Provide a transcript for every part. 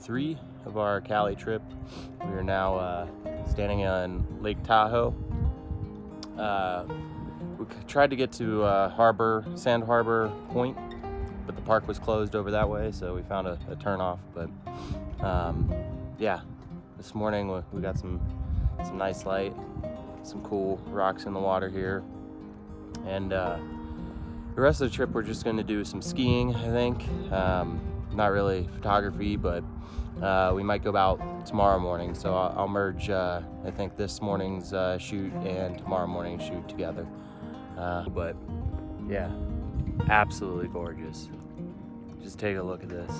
3 of our Cali trip. We are now standing on Lake Tahoe. We tried to get to Sand Harbor Point, but the park was closed over that way, so we found a turnoff. But yeah, this morning we got some nice light, some cool rocks in the water here, and the rest of the trip we're just going to do some skiing, I think. Not really photography, but we might go out tomorrow morning, so I'll merge I think this morning's shoot and tomorrow morning's shoot together. But yeah, absolutely gorgeous. Just take a look at this.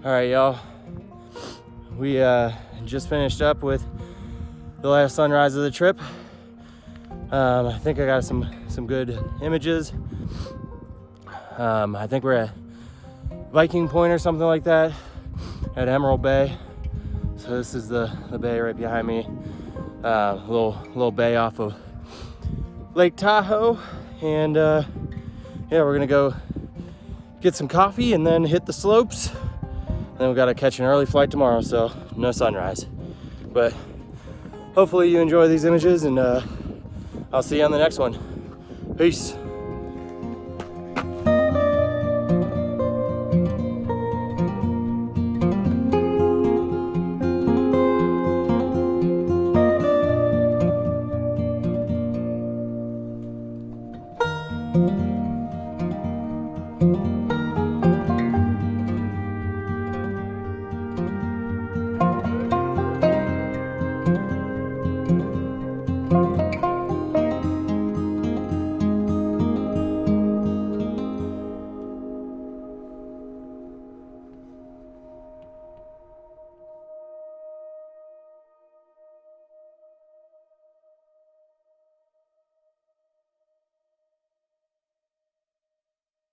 All right, y'all, we just finished up with the last sunrise of the trip. I think I got some good images. I think we're at Viking Point or something like that at Emerald Bay. So this is the bay right behind me, little bay off of Lake Tahoe. And yeah, we're gonna go get some coffee and then hit the slopes. Then we gotta catch an early flight tomorrow, so no sunrise. But hopefully you enjoy these images, and I'll see you on the next one. Peace.